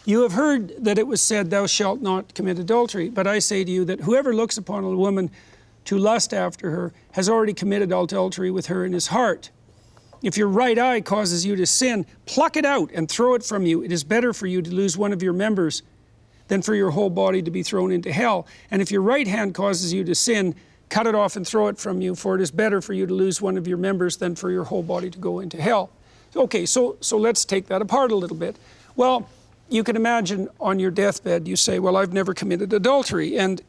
You have heard that it was said, thou shalt not commit adultery. But I say to you that whoever looks upon a woman to lust after her has already committed adultery with her in his heart. If your right eye causes you to sin, pluck it out and throw it from you. It is better for you to lose one of your members than for your whole body to be thrown into hell. And if your right hand causes you to sin, cut it off and throw it from you, for it is better for you to lose one of your members than for your whole body to go into hell. Okay, so let's take that apart a little bit. Well, you can imagine on your deathbed, you say, well, I've never committed adultery. And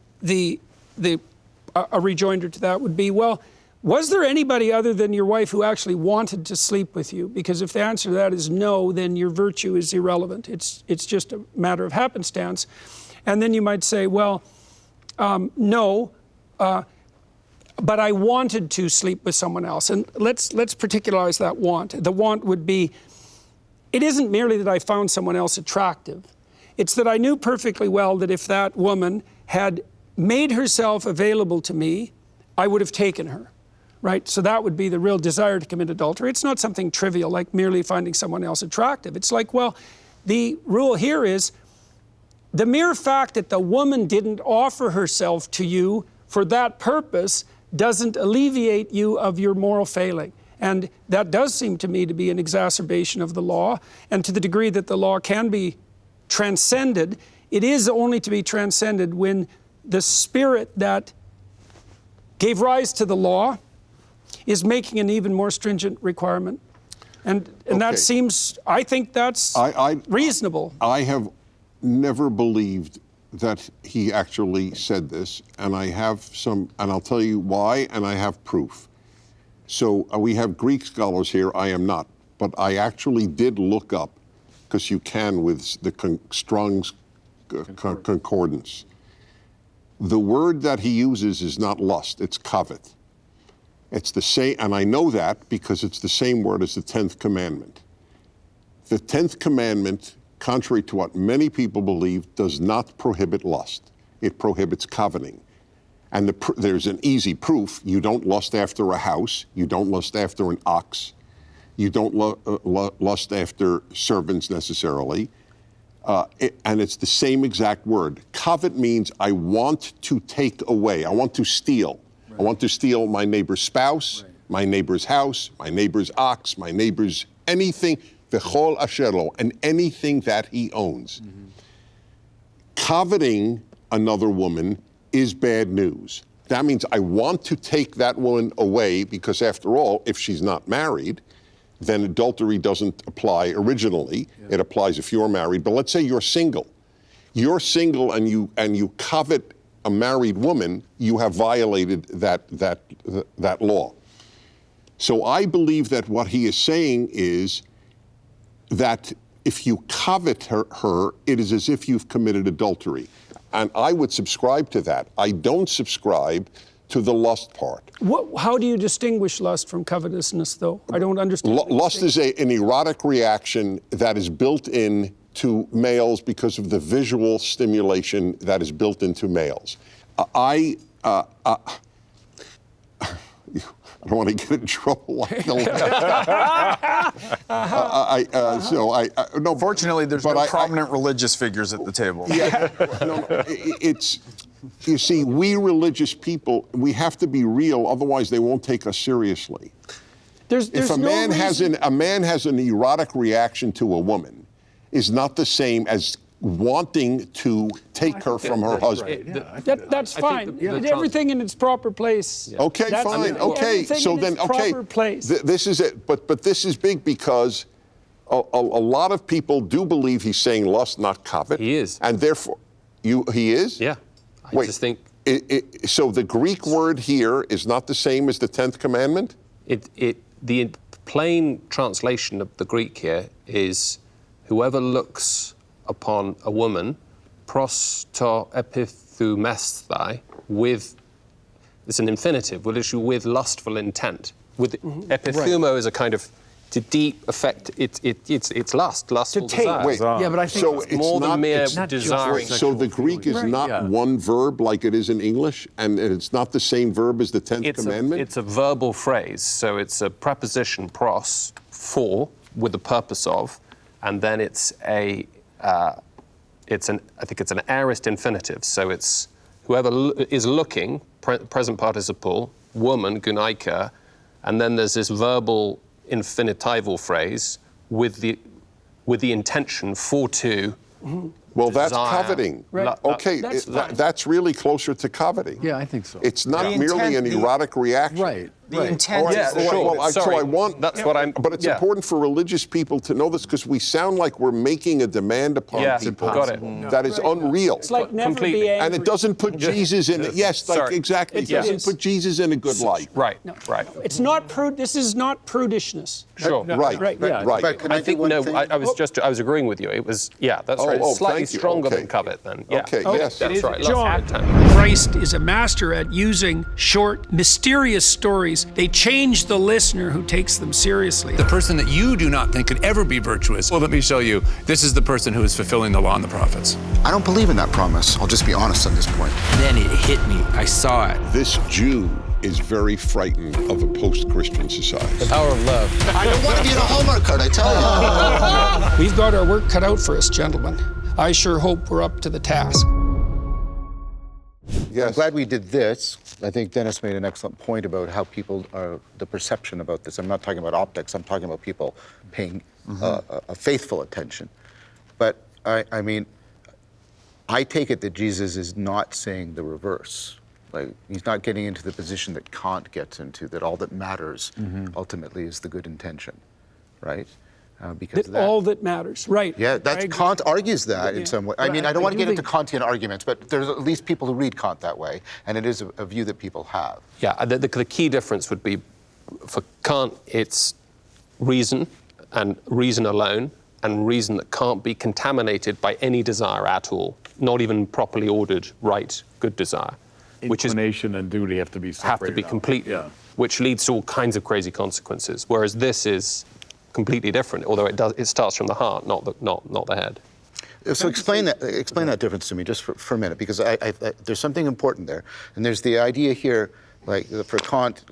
a rejoinder to that would be, well, was there anybody other than your wife who actually wanted to sleep with you? Because if the answer to that is no, then your virtue is irrelevant. It's just a matter of happenstance. And then you might say, well, no, but I wanted to sleep with someone else. And let's particularize that want. The want would be, it isn't merely that I found someone else attractive. It's that I knew perfectly well that if that woman had made herself available to me, I would have taken her, right? So that would be the real desire to commit adultery. It's not something trivial like merely finding someone else attractive. It's like, well, the rule here is the mere fact that the woman didn't offer herself to you for that purpose doesn't alleviate you of your moral failing. And that does seem to me to be an exacerbation of the law. And to the degree that the law can be transcended, it is only to be transcended when the spirit that gave rise to the law is making an even more stringent requirement. And that seems, I think that's reasonable. I have never believed that he actually said this, and I have some, and I'll tell you why, and I have proof. So we have Greek scholars here, I am not, but I actually did look up, because you can with the Strong's Concordance. The word that he uses is not lust, it's covet. It's the same, and I know that because it's the same word as the 10th commandment. The 10th commandment, contrary to what many people believe, does not prohibit lust. It prohibits coveting. And there's an easy proof. You don't lust after a house. You don't lust after an ox. You don't lust after servants necessarily. And it's the same exact word. Covet means I want to take away. I want to steal. Right. I want to steal my neighbor's spouse, right, my neighbor's house, my neighbor's ox, my neighbor's anything, v'chol asher lo, and anything that he owns. Mm-hmm. Coveting another woman is bad news. That means I want to take that woman away because, after all, if she's not married, then adultery doesn't apply originally. Yeah. It applies if you're married. But let's say you're single. You're single and you covet a married woman, you have violated that law. So I believe that what he is saying is that if you covet her, it is as if you've committed adultery. And I would subscribe to that. I don't subscribe to the lust part. How do you distinguish lust from covetousness, though? I don't understand. Lust is an erotic reaction that is built in to males because of the visual stimulation that is built into males. I don't want to get in trouble. Fortunately, there's no prominent religious figures at the table. Yeah, you see, we religious people, we have to be real, otherwise they won't take us seriously. If a man has an erotic reaction to a woman, is not the same as wanting to take her from her husband. That's fine. Everything in its proper place. Yeah. Okay, fine. Okay, so then, okay, this is it. But this is big because a lot of people do believe he's saying lust, not covet. He is. And therefore, he is? Yeah. I just think. So the Greek word here is not the same as the 10th commandment? The plain translation of the Greek here is whoever looks upon a woman, pros to epithumesthai, with, it's an infinitive, with lustful intent. With epithumo is a kind of to deep affect. It's lustful desire. Wait, yeah, but I think so it's more than mere desiring. So the Greek is not one verb like it is in English, and it's not the same verb as the 10th commandment? It's a verbal phrase, so it's a preposition pros, for, with the purpose of, and then it's a I think it's an aorist infinitive. So it's whoever is looking, present participle, woman, gunaika, and then there's this verbal infinitival phrase with the intention for to. Well, that's desire. coveting. Right. Okay, that's really closer to coveting. Yeah, I think so. It's not merely an erotic reaction. Right. The intent Yeah, is the sure. motive. So I want. That's what I'm. But it's yeah. important for religious people to know this because we sound like we're making a demand upon Yeah, people got it. that is unreal. It's like never Completely. be angry. And it doesn't put Jesus in it. Yes, like Sorry. exactly. It It doesn't is. put Jesus in a good light. Right. Right. It's not this is not prudishness. Sure. Right. Right. Yeah. Right. But can I do think one no. thing? I was agreeing with you. It was that's right. oh, It's slightly thank you. stronger Okay. than covet then. Yeah. Okay, yes. That's right. John, Love Christ is a master at using short, mysterious stories. They change the listener who takes them seriously. The person that you do not think could ever be virtuous, well, let me show you. This is the person who is fulfilling the law and the prophets. I don't believe in that promise. I'll just be honest on this point. Then it hit me. I saw it. This Jew is very frightened of a post-Christian society. Power of love. I don't want to be in a Hallmark card, I tell you. We've got our work cut out for us, gentlemen. I sure hope we're up to the task. Yes. I'm glad we did this. I think Dennis made an excellent point about how people are, the perception about this. I'm not talking about optics, I'm talking about people paying a faithful attention. But I mean, I take it that Jesus is not saying the reverse. Like, he's not getting into the position that Kant gets into, that all that matters ultimately is the good intention, right? Because That all that matters, right? yeah, I that's agree. Kant argues that in some way. I mean, I don't want to do get into think- Kantian arguments, but there's at least people who read Kant that way, and it is a view that people have. Yeah. The key difference would be for Kant, it's reason and reason alone, and reason that can't be contaminated by any desire at all, not even properly ordered, right, good desire, which is Inclination and duty have to be separated have to be out. complete, Yeah. which leads to all kinds of crazy consequences. Whereas this is completely different, although it starts from the heart, not the head. So explain that difference to me just for a minute, because I there's something important there, and there's the idea here, like for Kant,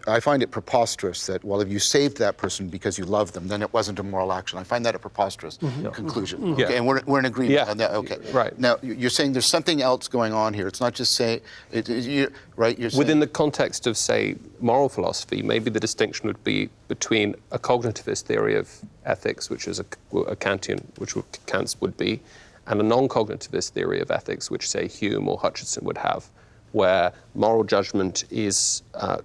I find it preposterous that, well, if you saved that person because you loved them, then it wasn't a moral action. I find that a preposterous conclusion. Okay, Yeah. and we're in agreement Yeah. on that. Okay, Right. Now you're saying there's something else going on here. It's not just saying right. You're saying, Within the context of, say, moral philosophy, maybe the distinction would be between a cognitivist theory of ethics, which is a Kantian, Kant's would be, and a non-cognitivist theory of ethics, which, say, Hume or Hutchinson would have, where moral judgment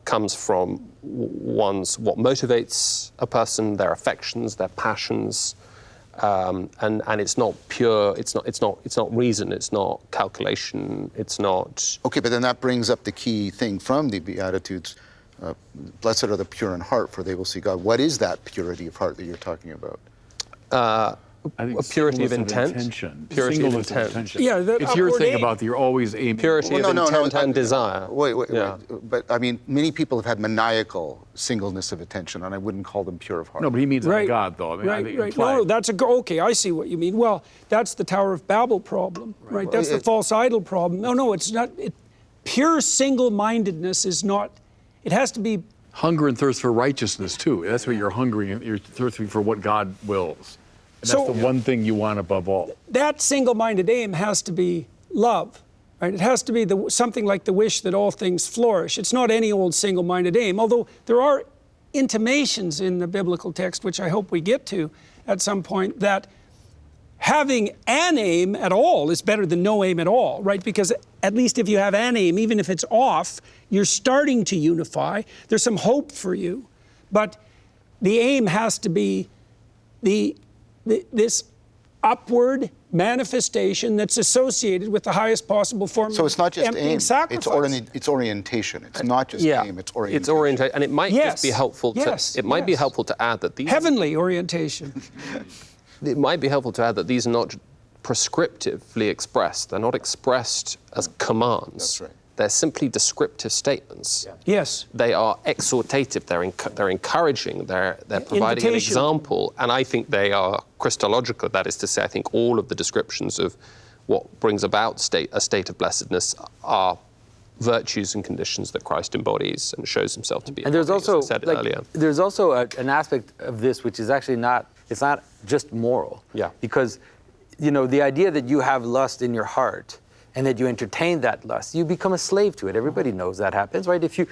comes from what motivates a person, their affections, their passions, and it's not pure. It's not reason. It's not calculation. It's not. Okay, but then that brings up the key thing from the Beatitudes. Blessed are the pure in heart, for they will see God. What is that purity of heart that you're talking about? I think A purity of singleness intent. intention. Purity of Singleness intent. intention. Yeah, that it's your upward thing aim. about you're always aiming. Purity of intent and desire. Wait. Yeah. But I mean, many people have had maniacal singleness of attention, and I wouldn't call them pure of heart. No, but he means Right. God, though. I mean, I Right, think right. implied. No, that's okay. I see what you mean. Well, that's the Tower of Babel problem, right? That's the it- false idol problem. No, it's not. Pure single-mindedness is not. It has to be. Hunger and thirst for righteousness, too. That's what you're hungering. You're thirsting for what God wills. And that's So- the one thing you want above all. That single-minded aim has to be love, right? It has to be something like the wish that all things flourish. It's not any old single-minded aim, although there are intimations in the biblical text, which I hope we get to at some point, that having an aim at all is better than no aim at all, right? Because at least if you have an aim, even if it's off, you're starting to unify. There's some hope for you. But the aim has to be this upward manifestation that's associated with the highest possible form So it's not just emptying aim. sacrifice. It's orientation. It's not just Yeah, aim. It's orientation. It's orientation, and it might Yes, just be helpful. yes, It might be yes. helpful to add that these. Heavenly orientation. It might be helpful to add that these are not prescriptively expressed. They're not expressed as commands. That's right. They're simply descriptive statements. Yes. They are exhortative. They're encouraging. They're providing an Invitational. example, and I think they are Christological. That is to say, I think all of the descriptions of what brings about a state of blessedness are virtues and conditions that Christ embodies and shows himself to be. And there's embodies, also as I said earlier. there's also an aspect of this which is actually not. It's not just moral. Yeah. Because the idea that you have lust in your heart and that you entertain that lust, you become a slave to it. Everybody knows that happens, right? If you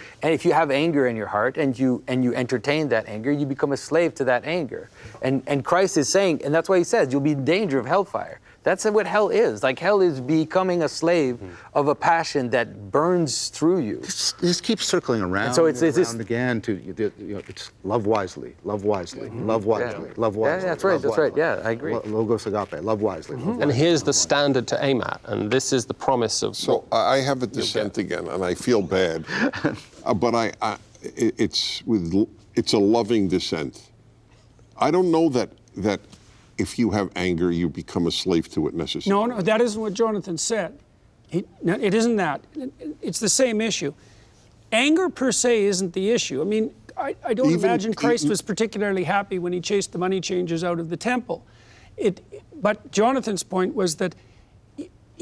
have anger in your heart and you entertain that anger, you become a slave to that anger. And Christ is saying, and that's why he says, you'll be in danger of hellfire. That's what hell is. Like, hell is becoming a slave of a passion that burns through you. This keeps circling around And so it's around again to, it's love wisely, love wisely, love wisely, love wisely. Yeah, that's right, love that's right. wisely. Yeah, I agree. Logos agape, love wisely, love wisely. And here's the standard to aim at, and this is the promise of. So I have a dissent again, and I feel bad, but it's a loving dissent. I don't know that if you have anger, you become a slave to it necessarily. No, that isn't what Jonathan said. It isn't that. It's the same issue. Anger per se isn't the issue. I mean, I don't imagine Christ was particularly happy when he chased the money changers out of the temple. But Jonathan's point was that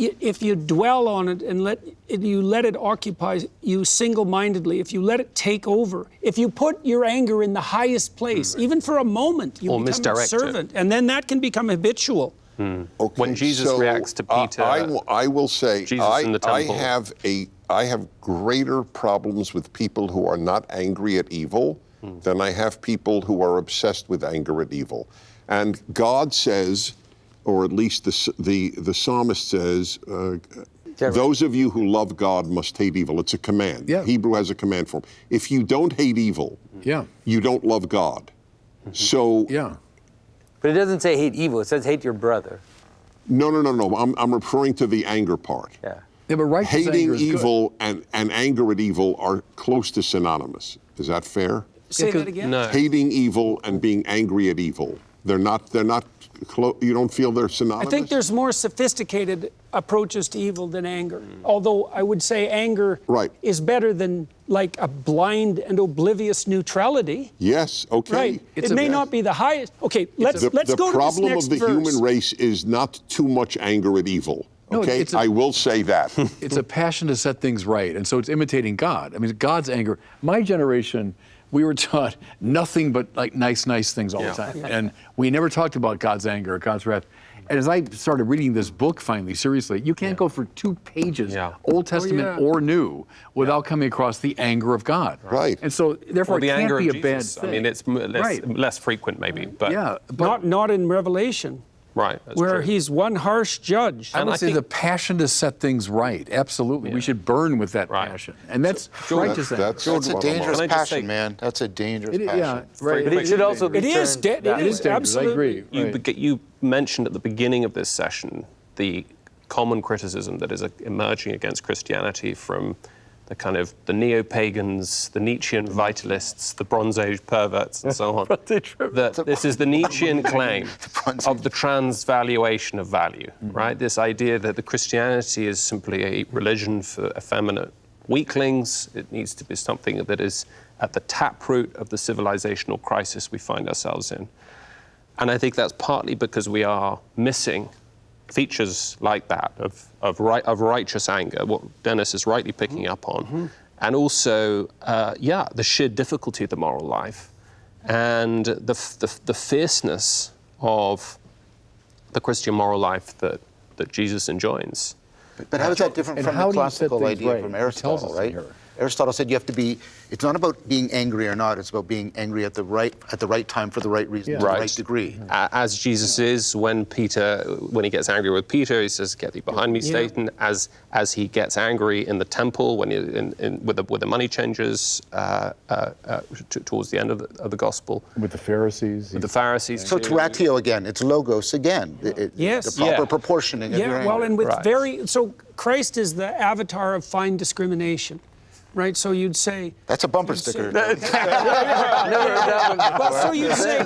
if you dwell on it and you let it occupy you single-mindedly, if you let it take over, if you put your anger in the highest place, even for a moment, you become a servant, and then that can become habitual. Okay, when Jesus reacts to Peter, I will say Jesus in the temple. I have greater problems with people who are not angry at evil than I have people who are obsessed with anger at evil. And God says, or at least the psalmist says, those of you who love God must hate evil. It's a command. Yeah. Hebrew has a command form. If you don't hate evil, you don't love God. So But it doesn't say hate evil. It says hate your brother. No. I'm referring to the anger part. Yeah. Yeah, but righteous Hating anger is evil and anger at evil are close to synonymous. Is that fair? Say that again? No. Hating evil and being angry at evil. They're not you don't feel they're synonymous? I think there's more sophisticated approaches to evil than anger. Although I would say anger is better than like a blind and oblivious neutrality. Yes, okay. Right. It may not be the highest. Okay, let's go to this next The problem of the verse. human race is not too much anger at evil. No, Okay, I will say that. It's a passion to set things right, and so it's imitating God. I mean, God's anger. My generation, we were taught nothing but like nice things all the time, and we never talked about God's anger, God's wrath. And as I started reading this book finally, seriously, you can't go for 2 pages, Old Testament or New, without coming across the anger of God. Right. And so, therefore, Or the it can't anger be of a bad Jesus. thing. I mean, it's less frequent maybe, but not in Revelation. Right, that's where true. he's one harsh judge. I would say the passion to set things right. Absolutely, we should burn with that passion, and that's righteous anger. That's a dangerous passion, man. That's a dangerous passion. Yeah, right. But it should also be It is dangerous. absolutely. I agree. You mentioned at the beginning of this session the common criticism that is emerging against Christianity from the neo-pagans, the Nietzschean vitalists, the Bronze Age perverts, and so on. That this is the Nietzschean claim of the transvaluation of value, right? This idea that the Christianity is simply a religion for effeminate weaklings. It needs to be something that is at the taproot of the civilizational crisis we find ourselves in. And I think that's partly because we are missing features like that of righteous anger, what Dennis is rightly picking up on, and also, the sheer difficulty of the moral life, and the fierceness of the Christian moral life that Jesus enjoins. But how is that different from the classical idea from Aristotle, right? Aristotle said you have to be, it's not about being angry or not, it's about being angry at the right time for the right reason, to the right degree. As Jesus is when he gets angry with Peter, he says, "Get thee behind me, Satan." As he gets angry in the temple when with the money changers towards the end of the gospel. With the Pharisees. With the Pharisees. So it's ratio again, it's logos again. Yes. The proper proportioning of your anger. Well, and with so Christ is the avatar of fine discrimination. Right, so you'd say... That's a bumper sticker. So you'd say,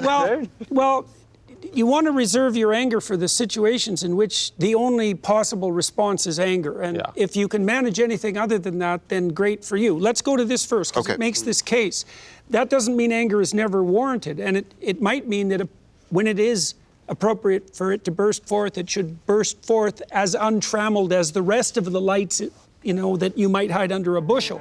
well, you want to reserve your anger for the situations in which the only possible response is anger. And if you can manage anything other than that, then great for you. Let's go to this first, because it makes this case. That doesn't mean anger is never warranted. And it might mean that when it is appropriate for it to burst forth, it should burst forth as untrammeled as the rest of the lights that you might hide under a bushel.